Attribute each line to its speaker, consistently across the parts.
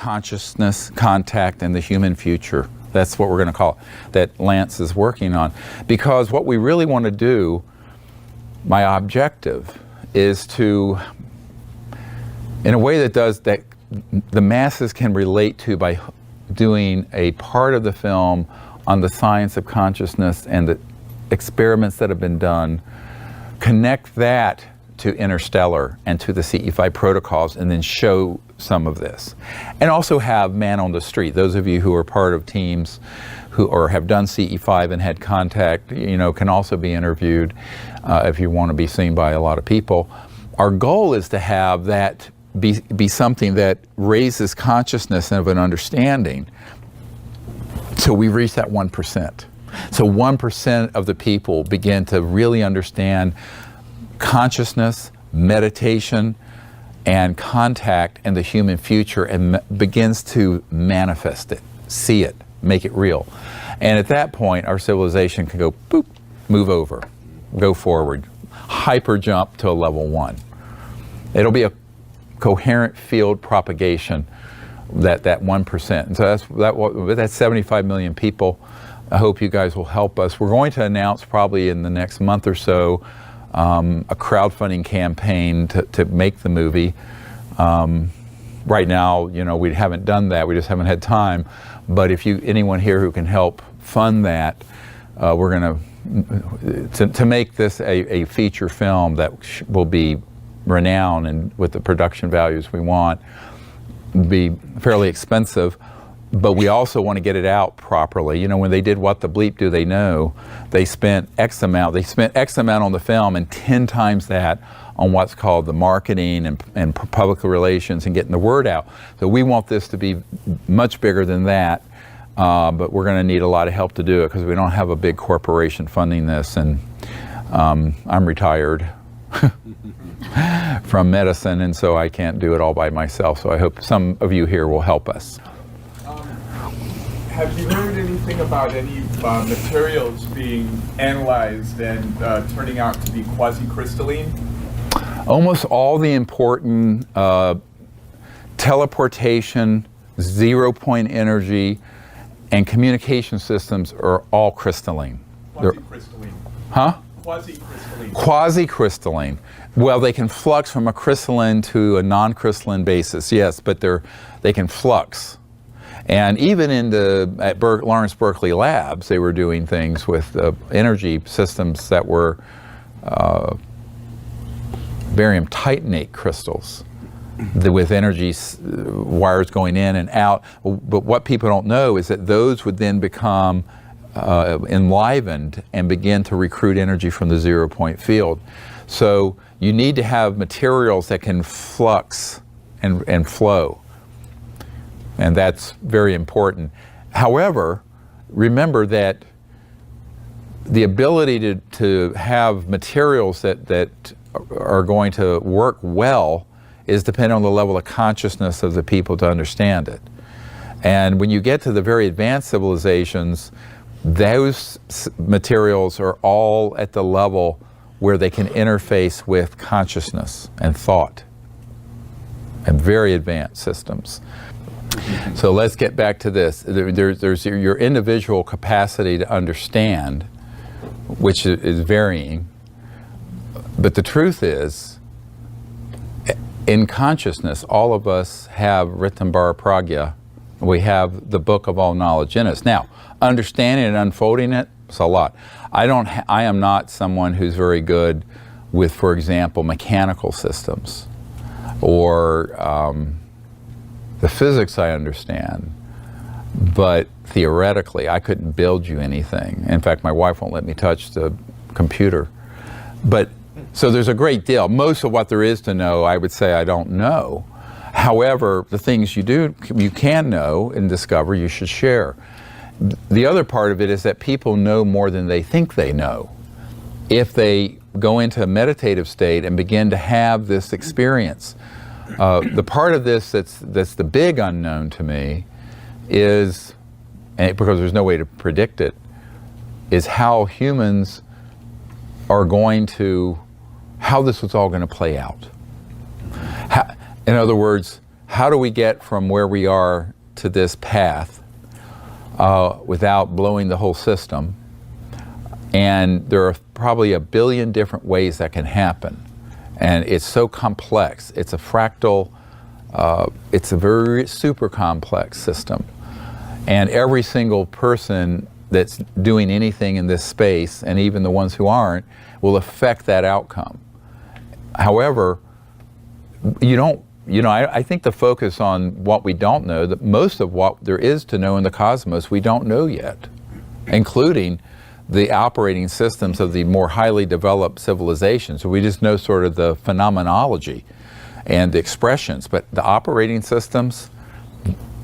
Speaker 1: consciousness, contact, and the human future. That's what we're going to call it, that Lance is working on. Because what we really want to do, my objective, is to, in a way that the masses can relate to by doing a part of the film on the science of consciousness and the experiments that have been done, connect that to Interstellar and to the CE5 protocols, and then show some of this. And also have man on the street. Those of you who are part of teams who or have done CE5 and had contact, can also be interviewed if you want to be seen by a lot of people. Our goal is to have that be something that raises consciousness of an understanding, so we reach that 1%. So 1% of the people begin to really understand consciousness, meditation, and contact and the human future, and begins to manifest it, see it, make it real. And at that point, our civilization can go boop, move over, go forward, hyper jump to a level 1. It'll be a coherent field propagation, that 1%. And so that's 75 million people. I hope you guys will help us. We're going to announce probably in the next month or so a crowdfunding campaign to make the movie. Right now, we haven't done that. We just haven't had time. But if anyone here who can help fund that, we're going to make this a feature film that will be renowned and with the production values we want, be fairly expensive. But we also want to get it out properly. When they did What the Bleep Do They Know, they spent X amount. They spent X amount on the film and 10 times that on what's called the marketing and public relations and getting the word out. So we want this to be much bigger than that, but we're going to need a lot of help to do it because we don't have a big corporation funding this, and I'm retired from medicine, and so I can't do it all by myself. So I hope some of you here will help us.
Speaker 2: Have you heard anything about any materials being analyzed and turning out to be quasi-crystalline?
Speaker 1: Almost all the important teleportation, zero-point energy, and communication systems are all crystalline.
Speaker 2: Quasi-crystalline.
Speaker 1: Huh?
Speaker 2: Quasi-crystalline.
Speaker 1: Quasi-crystalline. Well, they can flux from a crystalline to a non-crystalline basis, yes, but they can flux. And even at Lawrence Berkeley Labs, they were doing things with energy systems that were barium titanate crystals with energy wires going in and out. But what people don't know is that those would then become enlivened and begin to recruit energy from the zero-point field. So you need to have materials that can flux and flow. And that's very important. However, remember that the ability to have materials that are going to work well is dependent on the level of consciousness of the people to understand it. And when you get to the very advanced civilizations, those materials are all at the level where they can interface with consciousness and thought, and very advanced systems. So let's get back to this. There's your individual capacity to understand, which is varying. But the truth is, in consciousness, all of us have Ritambar Pragya. We have the book of all knowledge in us. Now, understanding and unfolding it, it's a lot. I am not someone who's very good with, for example, mechanical systems or the physics I understand, but theoretically I couldn't build you anything. In fact, my wife won't let me touch the computer. But so there's a great deal. Most of what there is to know, I would say I don't know. However, the things you can know and discover, you should share. The other part of it is that people know more than they think they know. If they go into a meditative state and begin to have this experience, the part of this that's the big unknown to me is, and because there's no way to predict it, is how humans are going to, how this is all going to play out. In other words, how do we get from where we are to this path without blowing the whole system? And there are probably a billion different ways that can happen. And it's so complex. It's a fractal, it's a very super complex system. And every single person that's doing anything in this space, and even the ones who aren't, will affect that outcome. However, I think the focus on what we don't know, that most of what there is to know in the cosmos, we don't know yet, including the operating systems of the more highly developed civilizations. So we just know sort of the phenomenology and the expressions, but the operating systems,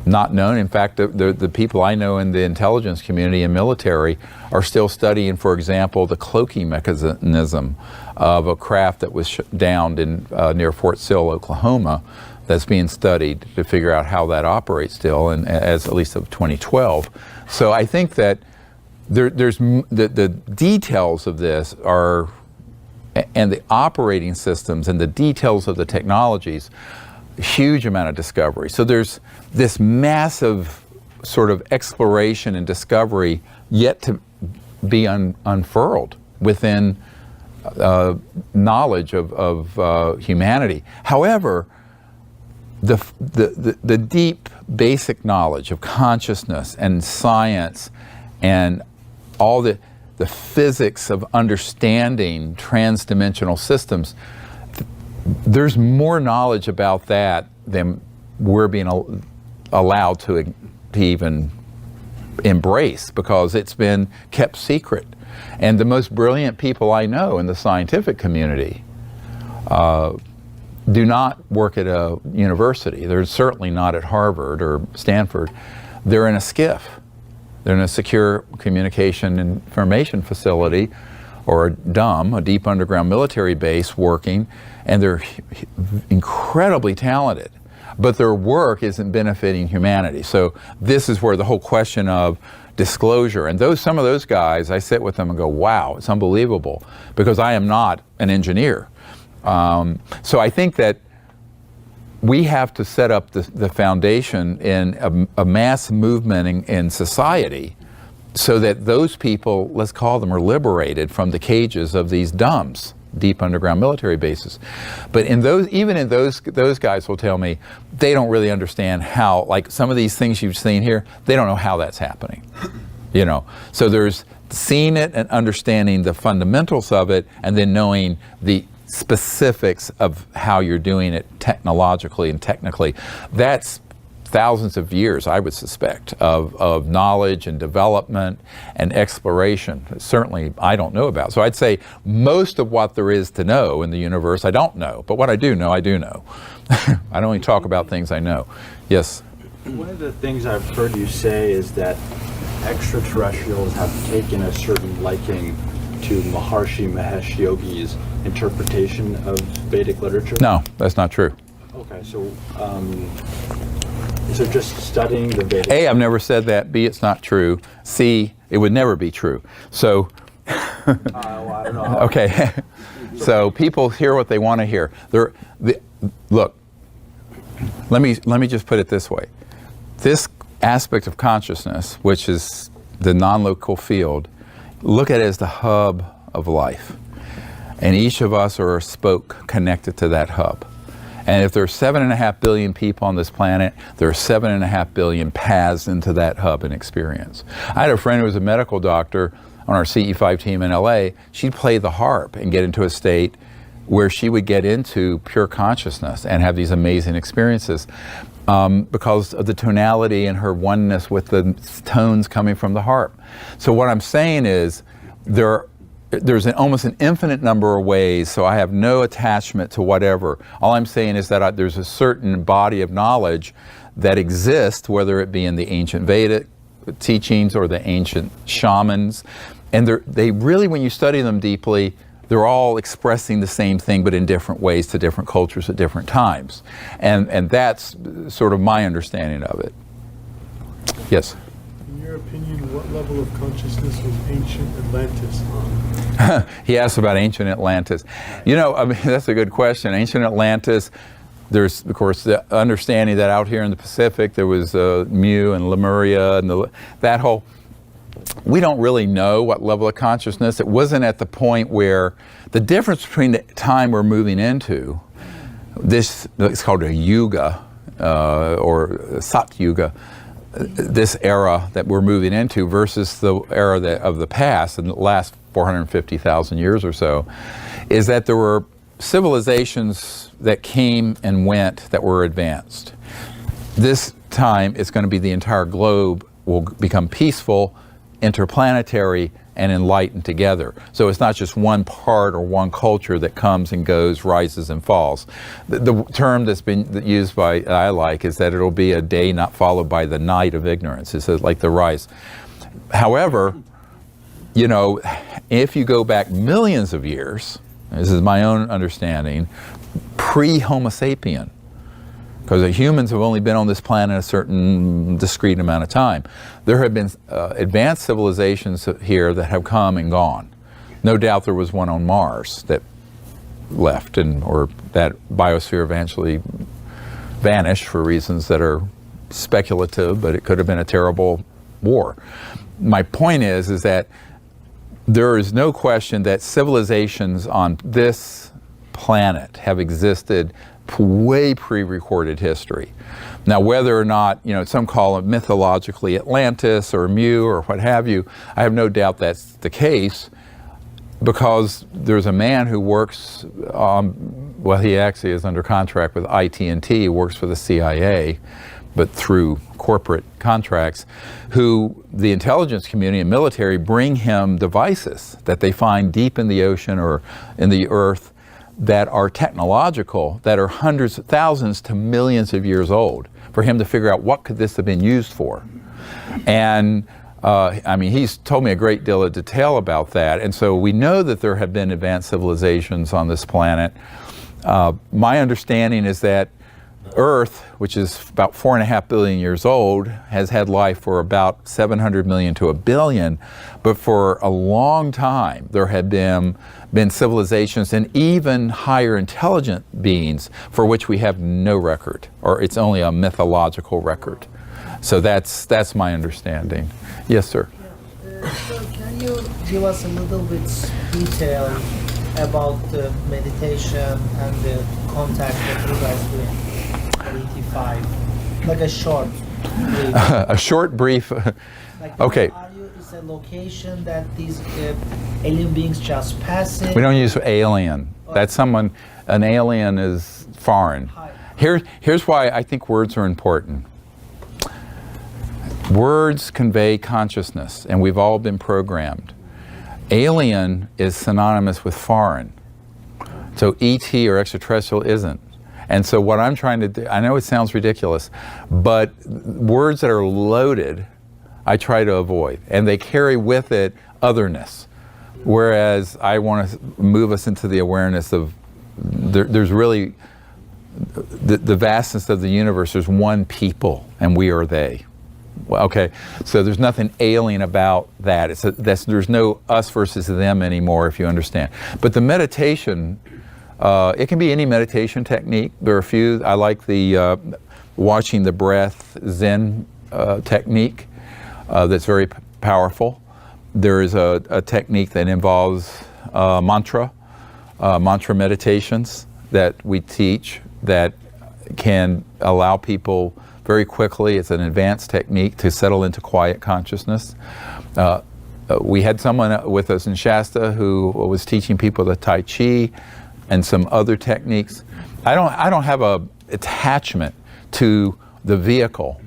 Speaker 1: not known. In fact, the people I know in the intelligence community and military are still studying, for example, the cloaking mechanism of a craft that was downed in near Fort Sill, Oklahoma, that's being studied to figure out how that operates still, and as at least of 2012. So I think that there's the details of this are, and the operating systems and the details of the technologies, huge amount of discovery. So there's this massive sort of exploration and discovery yet to be unfurled within knowledge of humanity. However, the deep basic knowledge of consciousness and science and all the physics of understanding transdimensional systems, there's more knowledge about that than we're being allowed to even embrace, because it's been kept secret. And the most brilliant people I know in the scientific community do not work at a university. They're certainly not at Harvard or Stanford. They're in a SCIF. They're in a secure communication and information facility, or a DUM, a deep underground military base, working, and they're incredibly talented, but their work isn't benefiting humanity. So this is where the whole question of disclosure, and some of those guys, I sit with them and go, wow, it's unbelievable, because I am not an engineer. So I think that we have to set up the foundation in a mass movement in society, so that those people, let's call them, are liberated from the cages of these DUMBs, deep underground military bases. But even in those guys will tell me they don't really understand how, like some of these things you've seen here, they don't know how that's happening. So there's seeing it and understanding the fundamentals of it, and then knowing the specifics of how you're doing it technologically and technically. That's thousands of years, I would suspect, of knowledge and development and exploration. Certainly I don't know about. So I'd say most of what there is to know in the universe I don't know, but what I do know, I do know. I don't only talk about things I know. Yes?
Speaker 3: One of the things I've heard you say is that extraterrestrials have taken a certain liking to Maharishi Mahesh Yogi's interpretation of Vedic literature?
Speaker 1: No, that's not true.
Speaker 3: Okay, so just studying the Vedic...
Speaker 1: A, I've never said that. B, it's not true. C, it would never be true. So...
Speaker 3: well, I don't know.
Speaker 1: Okay. So people hear what they want to hear. Look, let me just put it this way. This aspect of consciousness, which is the non-local field, look at it as the hub of life. And each of us are a spoke connected to that hub. And if there are 7.5 billion people on this planet, there are 7.5 billion paths into that hub and experience. I had a friend who was a medical doctor on our CE5 team in LA. She'd play the harp and get into a state where she would get into pure consciousness and have these amazing experiences because of the tonality and her oneness with the tones coming from the harp. So what I'm saying is there's almost an infinite number of ways, so I have no attachment to whatever. All I'm saying is that there's a certain body of knowledge that exists, whether it be in the ancient Vedic teachings or the ancient shamans, and they really, when you study them deeply, they're all expressing the same thing, but in different ways to different cultures at different times. And that's sort of my understanding of it. Yes?
Speaker 4: In your opinion, what level of consciousness was ancient Atlantis on?
Speaker 1: He asked about ancient Atlantis. I mean, that's a good question. Ancient Atlantis, There's, of course, the understanding that out here in the Pacific there was Mu and Lemuria and that whole. We don't really know what level of consciousness. It wasn't at the point where the difference between the time we're moving into, this it's called a yuga or Sat Yuga, this era that we're moving into versus the era of the past in the last 450,000 years or so, is that there were civilizations that came and went that were advanced. This time it's going to be the entire globe will become peaceful, interplanetary, and enlightened together. So it's not just one part or one culture that comes and goes, rises and falls. The term that's been used by, I like, is that it'll be a day not followed by the night of ignorance. It's like the rise. However, you know, if you go back millions of years, this is my own understanding, pre-Homo sapien, because humans have only been on this planet a certain discrete amount of time. There have been advanced civilizations here that have come and gone. No doubt there was one on Mars that left, or that biosphere eventually vanished for reasons that are speculative, but it could have been a terrible war. My point is that there is no question that civilizations on this planet have existed way pre-recorded history. Now, whether or not, you know, some call it mythologically Atlantis or Mu or what have you, I have no doubt that's the case, because there's a man who works, well, he actually is under contract with IT&T, works for the CIA, but through corporate contracts, who the intelligence community and military bring him devices that they find deep in the ocean or in the earth that are technological, that are hundreds of thousands to millions of years old, for him to figure out what could this have been used for. And I mean, he's told me a great deal of detail about that. And so we know that there have been advanced civilizations on this planet. My understanding is that Earth, which is about 4.5 billion years old, has had life for about 700 million to 1 billion, but for a long time there have been civilizations and even higher intelligent beings for which we have no record, or it's only a mythological record. So that's my understanding. Yes, sir.
Speaker 5: So can you give us a little bit detail about the meditation and the contact that you guys doing? 85, like a short brief.
Speaker 1: A short brief.
Speaker 5: Like,
Speaker 1: okay.
Speaker 5: Is a location that these alien beings just pass in?
Speaker 1: We don't use alien. That's someone, an alien is foreign.
Speaker 5: Hi.
Speaker 1: Here's why I think words are important. Words convey consciousness, and we've all been programmed. Alien is synonymous with foreign. So ET or extraterrestrial isn't. And so what I'm trying to do, I know it sounds ridiculous, but words that are loaded, I try to avoid. And they carry with it otherness. Whereas I want to move us into the awareness of, there's really, the vastness of the universe, there's one people, and we are they. Well, okay, so there's nothing alien about that. There's no us versus them anymore, if you understand. But the meditation, it can be any meditation technique. There are a few. I like the watching the breath Zen technique that's very powerful. There is a technique that involves mantra meditations that we teach that can allow people very quickly. It's an advanced technique to settle into quiet consciousness. We had someone with us in Shasta who was teaching people the Tai Chi and some other techniques. I don't have a attachment to the vehicle.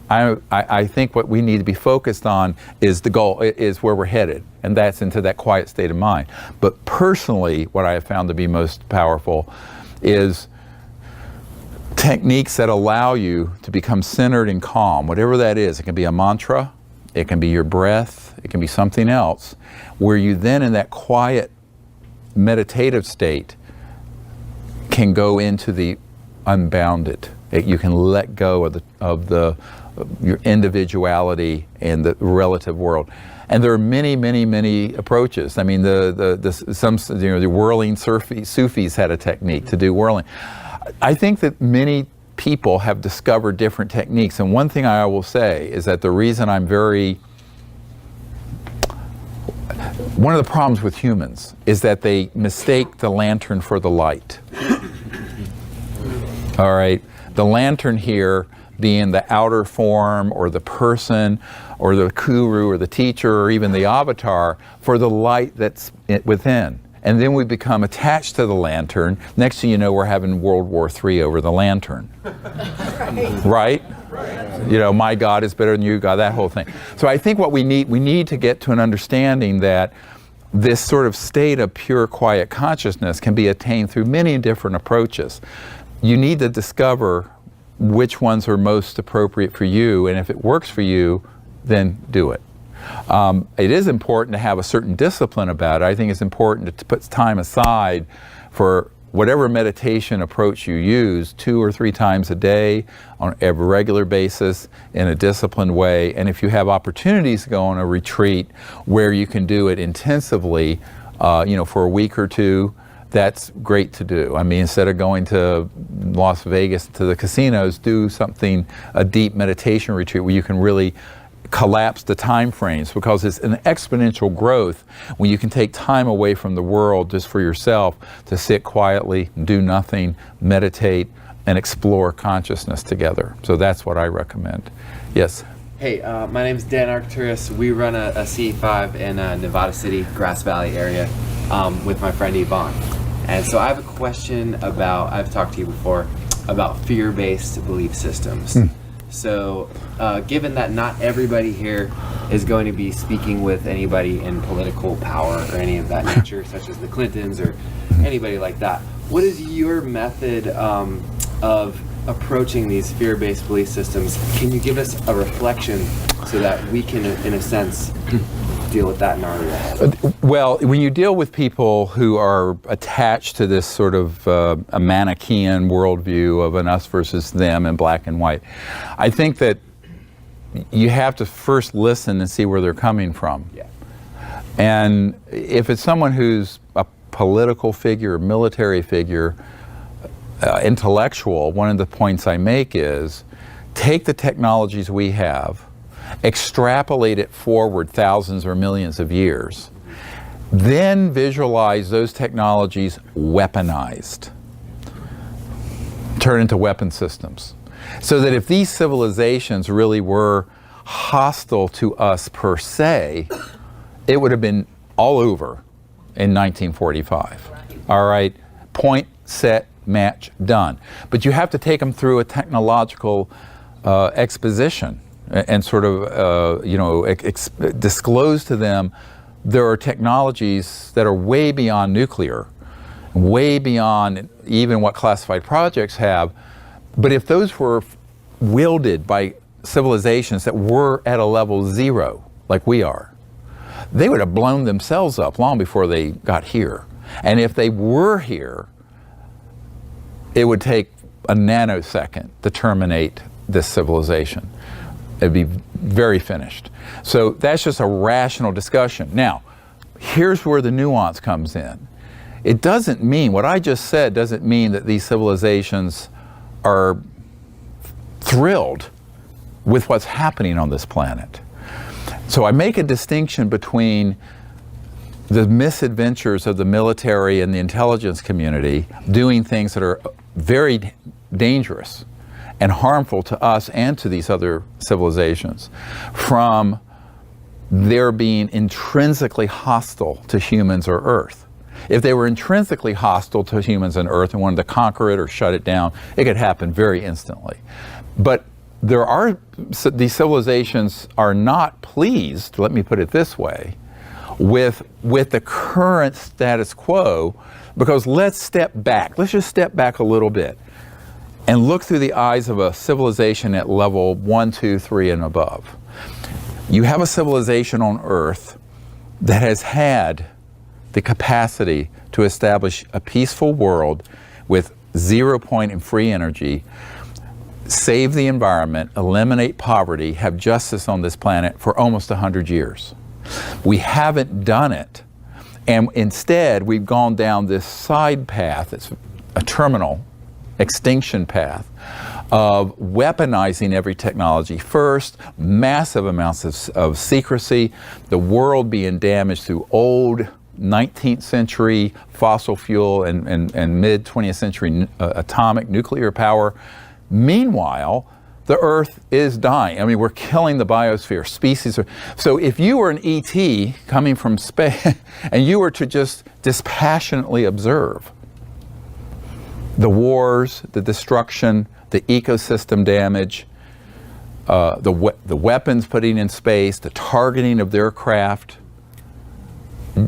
Speaker 1: I think what we need to be focused on is the goal, is where we're headed, and that's into that quiet state of mind. But personally, what I have found to be most powerful is techniques that allow you to become centered and calm, whatever that is. It can be a mantra, it can be your breath, it can be something else, where you then in that quiet meditative state can go into the unbounded. You can let go of your individuality and the relative world. And there are many approaches. I mean, the whirling Sufis had a technique to do whirling. I think that many people have discovered different techniques, and one thing I will say is that the reason one of the problems with humans is that they mistake the lantern for the light. All right, the lantern here being the outer form or the person or the guru or the teacher or even the avatar for the light that's within. And then we become attached to the lantern. Next thing you know, we're having World War III over the lantern. Right? You know, my God is better than you, God, that whole thing. So I think what we need to get to an understanding that this sort of state of pure, quiet consciousness can be attained through many different approaches. You need to discover which ones are most appropriate for you, and if it works for you, then do it. It is important to have a certain discipline about it. I think it's important to put time aside for whatever meditation approach you use 2 or 3 times a day on a regular basis in a disciplined way. And if you have opportunities to go on a retreat where you can do it intensively, for a week or 2, that's great to do. I mean, instead of going to Las Vegas to the casinos, do a deep meditation retreat where you can really collapse the time frames, because it's an exponential growth when you can take time away from the world just for yourself to sit quietly, do nothing, meditate, and explore consciousness together. So that's what I recommend. Yes?
Speaker 6: Hey, my name's Dan Arcturus. We run a CE5 in Nevada City, Grass Valley area with my friend Yvonne. And so I have a question I've talked to you before, about fear-based belief systems. So given that not everybody here is going to be speaking with anybody in political power or any of that nature, such as the Clintons or anybody like that, what is your method of approaching these fear-based belief systems? Can you give us a reflection so that we can, in a sense, deal with that in our reality?
Speaker 1: Well, when you deal with people who are attached to this sort of a Manichaean worldview of an us versus them in black and white, I think that you have to first listen and see where they're coming from.
Speaker 6: Yeah.
Speaker 1: And if it's someone who's a political figure, military figure, intellectual, one of the points I make is take the technologies we have, extrapolate it forward thousands or millions of years, then visualize those technologies weaponized, turn into weapon systems. So that if these civilizations really were hostile to us per se, it would have been all over in 1945. All right, point, set, match, done. But you have to take them through a technological exposition and sort of, disclose to them there are technologies that are way beyond nuclear, way beyond even what classified projects have. But if those were wielded by civilizations that were at a level 0, like we are, they would have blown themselves up long before they got here. And if they were here, it would take a nanosecond to terminate this civilization. It'd be very finished. So that's just a rational discussion. Now, here's where the nuance comes in. It doesn't mean, what I just said doesn't mean that these civilizations are thrilled with what's happening on this planet. So I make a distinction between the misadventures of the military and the intelligence community doing things that are very dangerous and harmful to us and to these other civilizations, from their being intrinsically hostile to humans or Earth. If they were intrinsically hostile to humans and Earth and wanted to conquer it or shut it down, it could happen very instantly. But these civilizations are not pleased, let me put it this way, with the current status quo, because let's step back. Let's just step back a little bit and look through the eyes of a civilization at level 1, 2, 3, and above. You have a civilization on Earth that has had the capacity to establish a peaceful world with 0 point and free energy, save the environment, eliminate poverty, have justice on this planet for almost 100 years. We haven't done it. And instead, we've gone down this side path. It's a terminal extinction path of weaponizing every technology first, massive amounts of secrecy, the world being damaged through old 19th century fossil fuel and mid 20th century atomic nuclear power. Meanwhile, the Earth is dying. I mean, we're killing the biosphere. Species are. So if you were an ET coming from space and you were to just dispassionately observe the wars, the destruction, the ecosystem damage, the weapons putting in space, the targeting of their craft,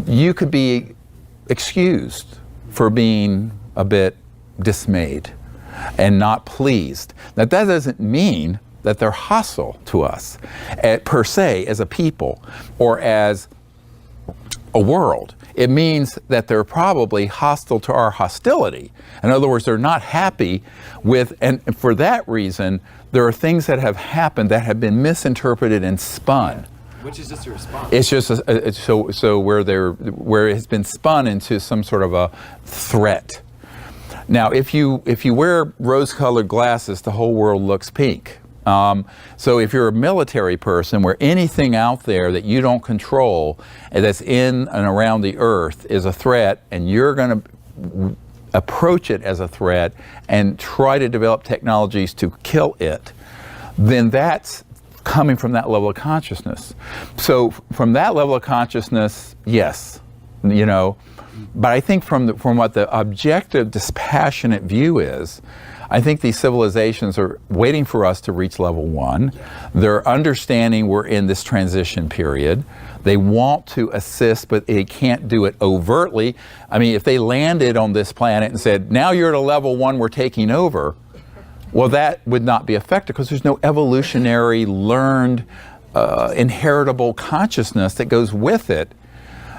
Speaker 1: you could be excused for being a bit dismayed and not pleased. Now, that doesn't mean that they're hostile to us per se as a people or as a world. It means that they're probably hostile to our hostility. In other words, they're not happy with, and for that reason, there are things that have happened that have been misinterpreted and spun.
Speaker 6: Which is just a response.
Speaker 1: It's just so where it has been spun into some sort of a threat. Now, if you wear rose-colored glasses, the whole world looks pink. So if you're a military person, where anything out there that you don't control and that's in and around the Earth is a threat, and you're going to approach it as a threat and try to develop technologies to kill it, then that's coming from that level of consciousness. So from that level of consciousness, yes, you know, but I think from what the objective, dispassionate view is, I think these civilizations are waiting for us to reach level 1. They're understanding we're in this transition period. They want to assist, but they can't do it overtly. I mean, if they landed on this planet and said, now you're at a level 1, we're taking over, well, that would not be effective because there's no evolutionary, learned, inheritable consciousness that goes with it.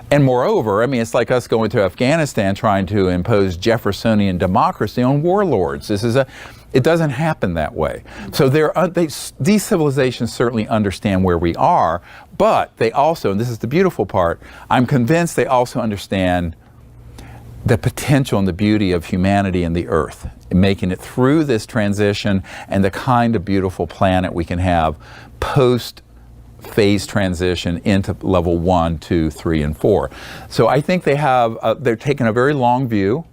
Speaker 1: And moreover, I mean, it's like us going to Afghanistan trying to impose Jeffersonian democracy on warlords. It doesn't happen that way. So these civilizations certainly understand where we are, but they also, and this is the beautiful part, I'm convinced they also understand the potential and the beauty of humanity and the Earth, making it through this transition and the kind of beautiful planet we can have post phase transition into level 1, 2, 3, and 4. So I think they're taking a very long view.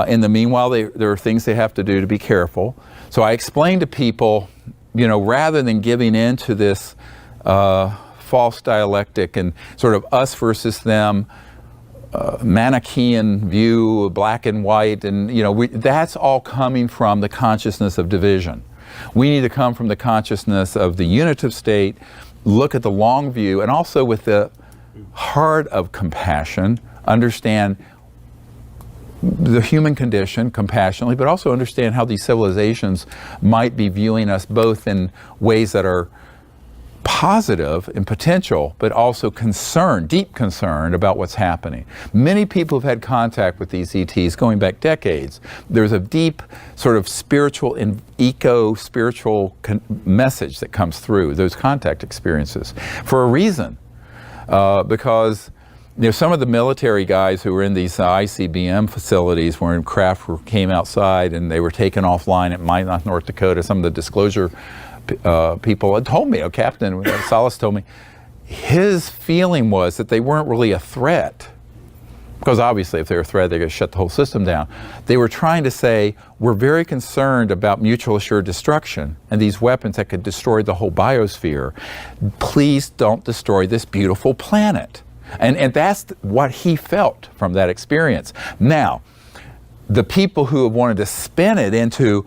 Speaker 1: In the meanwhile, there are things they have to do to be careful. So I explain to people, you know, rather than giving in to this false dialectic and sort of us versus them, Manichaean view, black and white, and you know, that's all coming from the consciousness of division. We need to come from the consciousness of the unitive state, look at the long view, and also with the heart of compassion, understand the human condition compassionately, but also understand how these civilizations might be viewing us both in ways that are positive in potential, but also concerned, deep concern about what's happening. Many people have had contact with these ETs going back decades. There's a deep sort of spiritual and eco-spiritual message that comes through those contact experiences for a reason. Because you know, some of the military guys who were in these ICBM facilities when craft came outside and they were taken offline at Minot, North Dakota, some of the disclosure people had told me, Captain Salas told me, his feeling was that they weren't really a threat. Because obviously if they're a threat, they're going to shut the whole system down. They were trying to say, we're very concerned about mutual assured destruction and these weapons that could destroy the whole biosphere. Please don't destroy this beautiful planet. And that's what he felt from that experience. Now, the people who have wanted to spin it into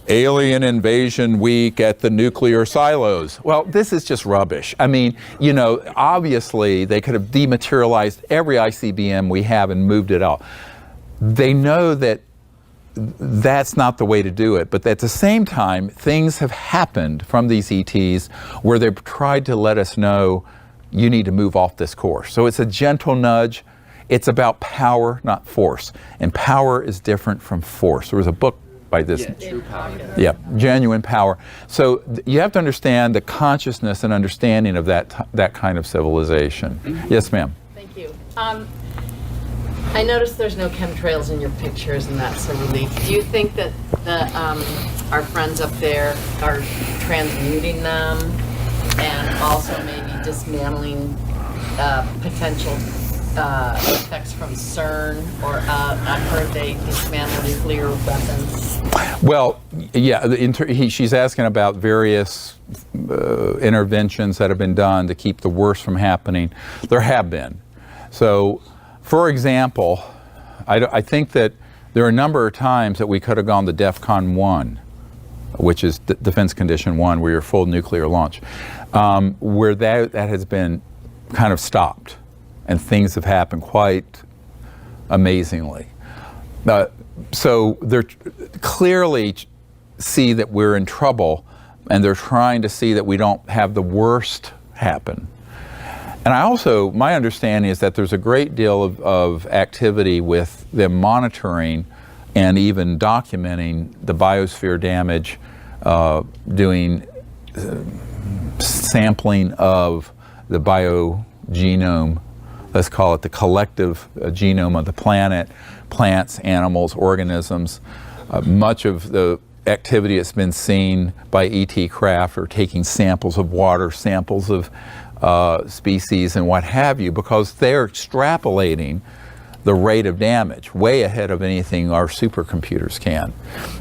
Speaker 1: alien invasion week at the nuclear silos. Well, this is just rubbish. I mean, you know, obviously they could have dematerialized every ICBM we have and moved it out. They know that that's not the way to do it, but at the same time, things have happened from these ETs where they've tried to let us know you need to move off this course. So it's a gentle nudge. It's about power, not force. And power is different from force. There was a book by this.
Speaker 6: Yeah, true power.
Speaker 1: Yeah, genuine power. So you have to understand the consciousness and understanding of that kind of civilization.
Speaker 7: Mm-hmm.
Speaker 1: Yes, ma'am.
Speaker 7: Thank you. I noticed there's no chemtrails in your pictures, and that's a relief. Do you think that our friends up there are transmuting them and also maybe dismantling potential effects from CERN? Or I've heard they dismantle nuclear weapons.
Speaker 1: Well, yeah, she's asking about various interventions that have been done to keep the worst from happening. There have been. So, for example, I think that there are a number of times that we could have gone to DEFCON 1, which is Defense Condition 1, where you're full nuclear launch, where that has been kind of stopped, and things have happened quite amazingly. So they're clearly see that we're in trouble, and they're trying to see that we don't have the worst happen. And my understanding is that there's a great deal of activity with them monitoring and even documenting the biosphere damage, doing sampling of the biogenome, let's call it the collective genome of the planet, plants, animals, organisms. Much of the activity that's been seen by ET craft are taking samples of water, samples of species and what have you, because they're extrapolating the rate of damage way ahead of anything our supercomputers can.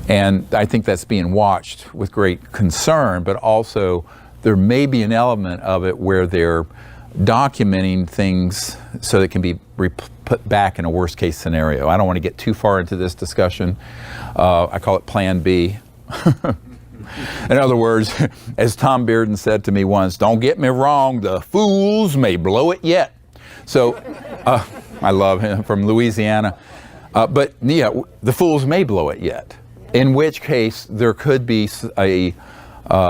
Speaker 1: And I think that's being watched with great concern, but also there may be an element of it where they're documenting things so they can be put back in a worst case scenario. I don't want to get too far into this discussion. I call it Plan B. In other words, as Tom Bearden said to me once, don't get me wrong, the fools may blow it yet. So, I love him, from Louisiana. But yeah, the fools may blow it yet. In which case, there could be a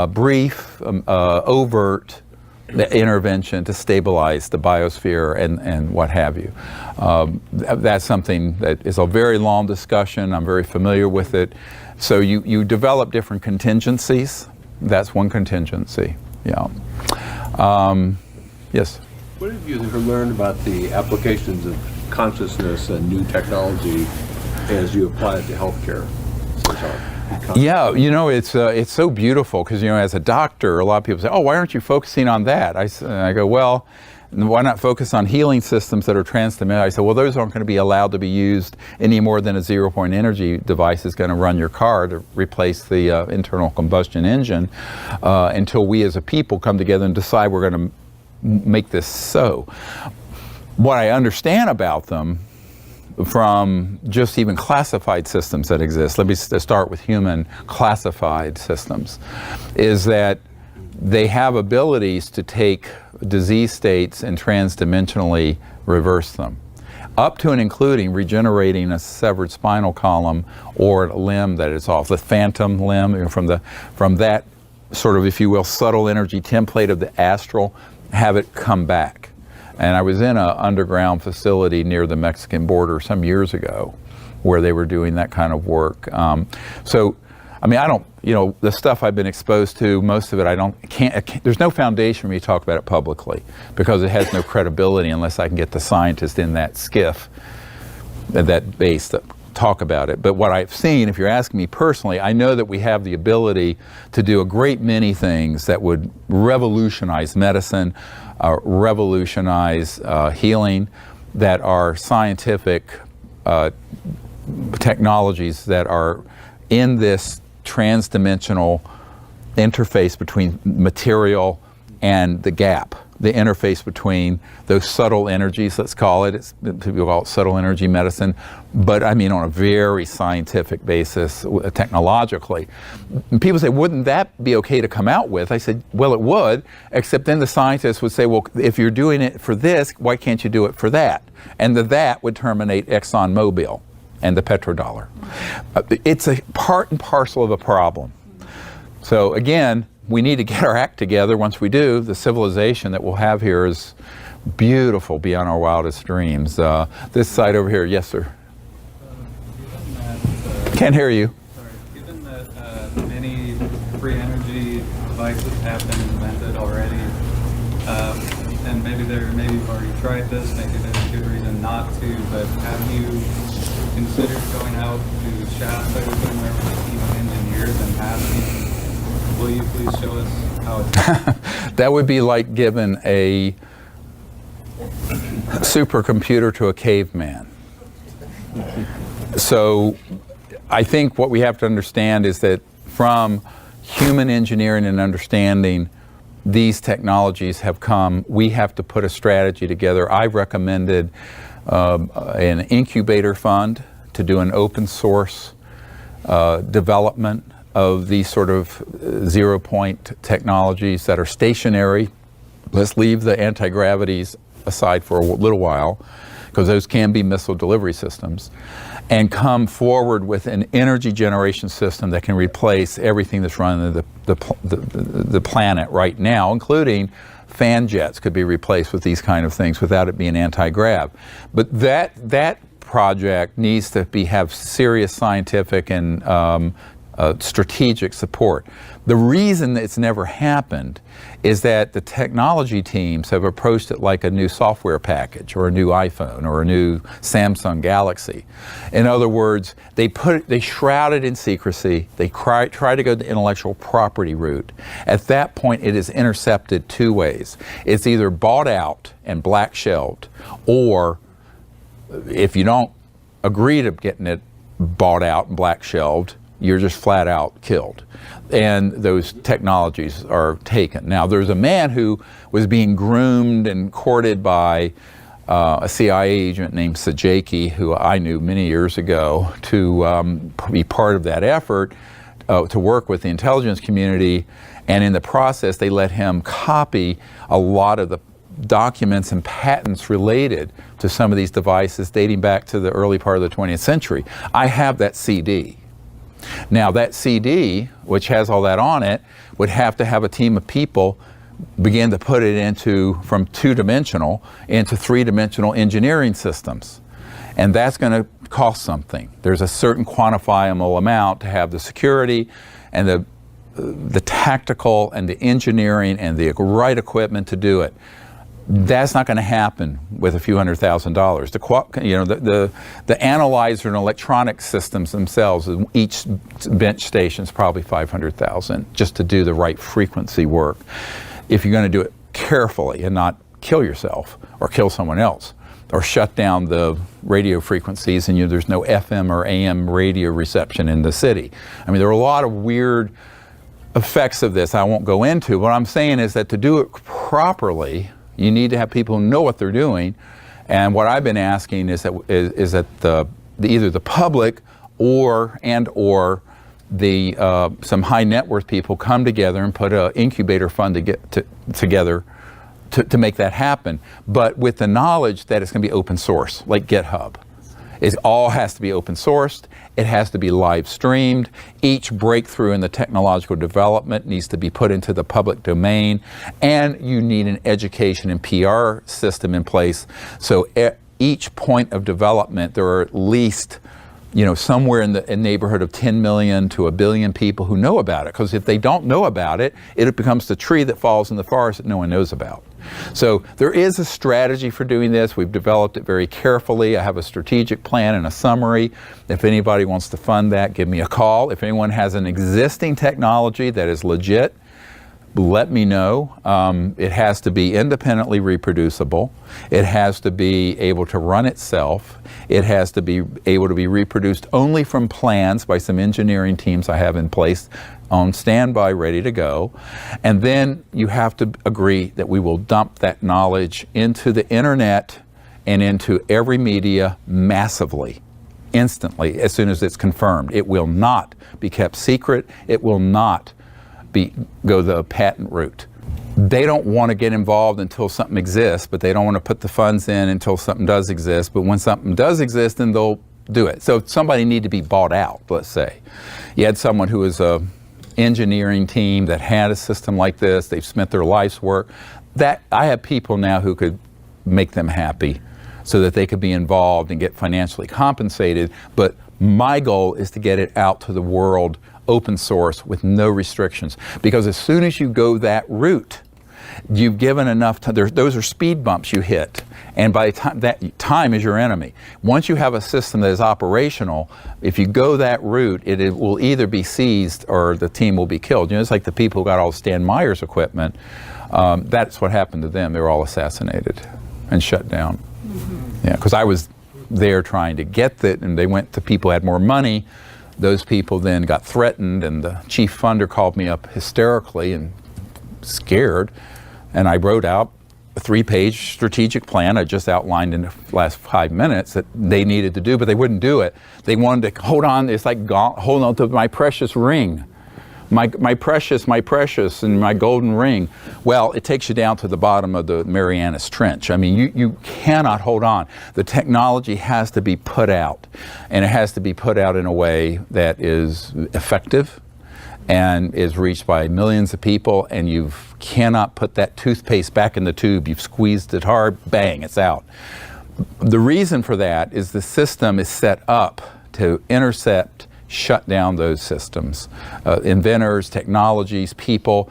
Speaker 1: brief, overt intervention to stabilize the biosphere and what have you. That's something that is a very long discussion. I'm very familiar with it. So you develop different contingencies. That's one contingency. Yeah. Yes.
Speaker 8: What have you learned about the applications of consciousness and new technology as you apply it to healthcare?
Speaker 1: Yeah, it's so beautiful because, as a doctor, a lot of people say, oh, why aren't you focusing on that? I go, well, why not focus on healing systems that are transdimensional? I said, well, those aren't going to be allowed to be used any more than a zero-point energy device is going to run your car to replace the internal combustion engine until we as a people come together and decide we're going to make this so. What I understand about them from just even classified systems that exist, let me start with human classified systems, is that they have abilities to take disease states and transdimensionally reverse them, up to and including regenerating a severed spinal column or a limb that is off, the phantom limb, from that sort of, if you will, subtle energy template of the astral, have it come back. And I was in an underground facility near the Mexican border some years ago where they were doing that kind of work. I don't, the stuff I've been exposed to, most of it, there's no foundation for me to talk about it publicly because it has no credibility unless I can get the scientist in that skiff, that base, to talk about it. But what I've seen, if you're asking me personally, I know that we have the ability to do a great many things that would revolutionize medicine, revolutionize healing, that are scientific technologies that are in this transdimensional interface between material and the gap, the interface between those subtle energies, let's call it. People call it subtle energy medicine, but I mean on a very scientific basis, technologically. And people say, wouldn't that be okay to come out with? I said, well, it would, except then the scientists would say, well, if you're doing it for this, why can't you do it for that? And that would terminate ExxonMobil and the petrodollar. It's a part and parcel of a problem. So again, we need to get our act together. Once we do, the civilization that we'll have here is beautiful beyond our wildest dreams. This side over here, yes, sir. Can't hear you.
Speaker 9: Sorry. Given that many free energy devices have been invented already, and maybe you've already tried this, maybe there's a good reason not to, but have you considered going out to shafts that have been where we're engineers and asking, will you please show us how it's done?
Speaker 1: That would be like giving a supercomputer to a caveman. So I think what we have to understand is that from human engineering and understanding these technologies have come, we have to put a strategy together. I've recommended an incubator fund to do an open source development of these sort of zero-point technologies that are stationary. Let's leave the anti-gravities aside for a little while, because those can be missile delivery systems, and come forward with an energy generation system that can replace everything that's running the planet right now, including fan jets could be replaced with these kind of things without it being anti-grav. But that project needs to have serious scientific and strategic support. The reason it's never happened is that the technology teams have approached it like a new software package or a new iPhone or a new Samsung Galaxy. In other words, they shroud it in secrecy. They try to go the intellectual property route. At that point, it is intercepted two ways. It's either bought out and black shelved, or if you don't agree to getting it bought out and black shelved, you're just flat out killed. And those technologies are taken. Now, there's a man who was being groomed and courted by a CIA agent named Sajaki, who I knew many years ago, to be part of that effort, to work with the intelligence community. And in the process, they let him copy a lot of the documents and patents related to some of these devices dating back to the early part of the 20th century. I have that CD. Now that CD, which has all that on it, would have to have a team of people begin to put it into, from two-dimensional into three-dimensional engineering systems. And that's going to cost something. There's a certain quantifiable amount to have the security and the tactical and the engineering and the right equipment to do it. That's not going to happen with a few $100,000. The analyzer and electronic systems themselves, each bench station is probably $500,000 just to do the right frequency work. If you're going to do it carefully and not kill yourself or kill someone else or shut down the radio frequencies and there's no FM or AM radio reception in the city. I mean, there are a lot of weird effects of this I won't go into. What I'm saying is that to do it properly, you need to have people who know what they're doing, and what I've been asking is that either the public or some high net worth people come together and put an incubator fund together to make that happen, but with the knowledge that it's going to be open source, like GitHub. It all has to be open sourced. It has to be live streamed. Each breakthrough in the technological development needs to be put into the public domain. And you need an education and PR system in place. So at each point of development, there are at least, somewhere in the neighborhood of 10 million to 1 billion people who know about it. Because if they don't know about it, it becomes the tree that falls in the forest that no one knows about. So there is a strategy for doing this. We've developed it very carefully. I have a strategic plan and a summary. If anybody wants to fund that, give me a call. If anyone has an existing technology that is legit, let me know. It has to be independently reproducible. It has to be able to run itself. It has to be able to be reproduced only from plans by some engineering teams I have in place on standby, ready to go. And then you have to agree that we will dump that knowledge into the internet and into every media massively, instantly, as soon as it's confirmed. It will not be kept secret. It will not go the patent route. They don't want to get involved until something exists, but they don't want to put the funds in until something does exist. But when something does exist, then they'll do it. So somebody need to be bought out, let's say. You had someone who was a engineering team that had a system like this. They've spent their life's work. That I have people now who could make them happy so that they could be involved and get financially compensated. But my goal is to get it out to the world open source with no restrictions. Because as soon as you go that route, You've given enough time. Those are speed bumps you hit. And by the time, that time is your enemy. Once you have a system that is operational, if you go that route, it will either be seized or the team will be killed. You know, it's like the people who got all Stan Meyer's equipment. That's what happened to them. They were all assassinated and shut down. Yeah, because I was there trying to get that, and they went to people who had more money. Those people then got threatened, and the chief funder called me up hysterically and scared, and I wrote out a 3-page strategic plan I just outlined in the last 5 minutes that they needed to do, but they wouldn't do it. They wanted to hold on. It's like hold on to my precious ring, my precious, and my golden ring. Well, it takes you down to the bottom of the Marianas Trench. I mean, you cannot hold on. The technology has to be put out, and it has to be put out in a way that is effective and is reached by millions of people, and you cannot put that toothpaste back in the tube. You've squeezed it hard, bang, it's out. The reason for that is the system is set up to intercept, shut down those systems. Inventors, technologies, people,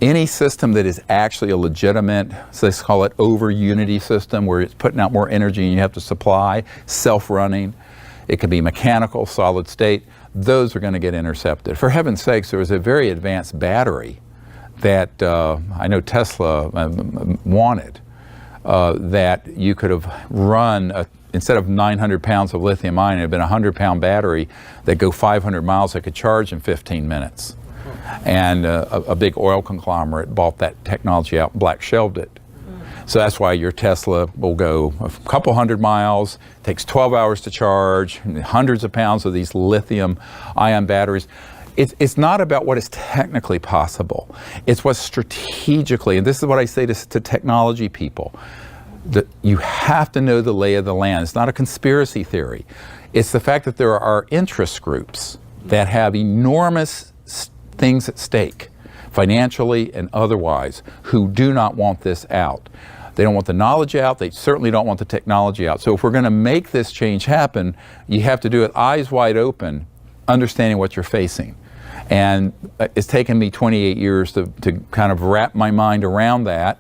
Speaker 1: any system that is actually a legitimate, so let's call it over unity system, where it's putting out more energy and you have to supply, self-running. It can be mechanical, solid state. Those are going to get intercepted. For heaven's sakes, there was a very advanced battery that I know Tesla wanted, that you could have run, instead of 900 pounds of lithium ion, it had been a 100-pound battery that go 500 miles that could charge in 15 minutes. And a big oil conglomerate bought that technology out and black shelved it. So that's why your Tesla will go a couple hundred miles, takes 12 hours to charge, hundreds of pounds of these lithium ion batteries. It's not about what is technically possible. It's what's strategically, and this is what I say to technology people, that you have to know the lay of the land. It's not a conspiracy theory. It's the fact that there are interest groups that have enormous things at stake, financially and otherwise, who do not want this out. They don't want the knowledge out. They certainly don't want the technology out. So if we're going to make this change happen, you have to do it eyes wide open, understanding what you're facing. And it's taken me 28 years to kind of wrap my mind around that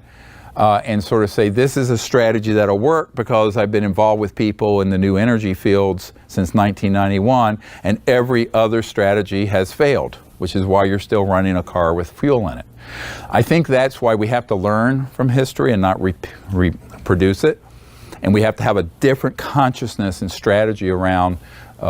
Speaker 1: and sort of say, this is a strategy that'll work, because I've been involved with people in the new energy fields since 1991, and every other strategy has failed, which is why you're still running a car with fuel in it. I think that's why we have to learn from history and not reproduce it. And we have to have a different consciousness and strategy around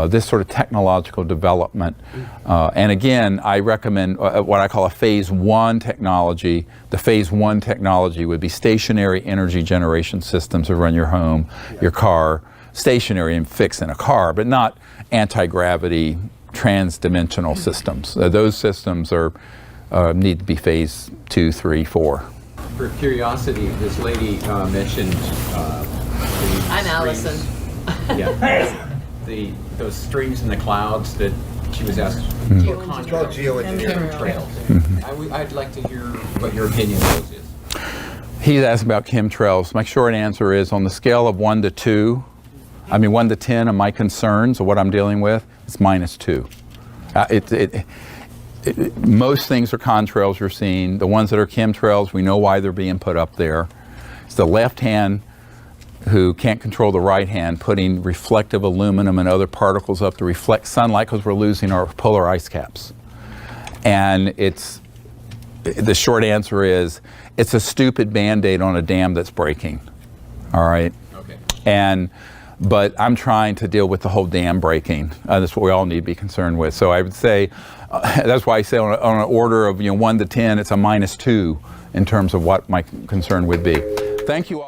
Speaker 1: this sort of technological development. And again, I recommend what I call a phase 1 technology. The phase 1 technology would be stationary energy generation systems to run your home, your car, stationary and fixed in a car, but not anti-gravity, transdimensional systems. Those systems are need to be phase 2, 3, 4.
Speaker 10: For curiosity, this lady mentioned
Speaker 7: I'm Allison.
Speaker 10: Those streams in the clouds that she was asked for geoengineering trails. I'd like to hear what your opinion of those is.
Speaker 1: He's asked about chemtrails. My short answer is, on the scale of 1 to 2, I mean 1 to 10 of my concerns of what I'm dealing with, it's -2. Most things are contrails you're seeing. The ones that are chemtrails, we know why they're being put up there. It's the left hand who can't control the right hand, putting reflective aluminum and other particles up to reflect sunlight, because we're losing our polar ice caps. And the short answer is, it's a stupid Band-Aid on a dam that's breaking. All right? Okay. But I'm trying to deal with the whole dam breaking. That's what we all need to be concerned with. So I would say, that's why I say on an order of 1 to 10, it's a -2 in terms of what my concern would be. Thank you all.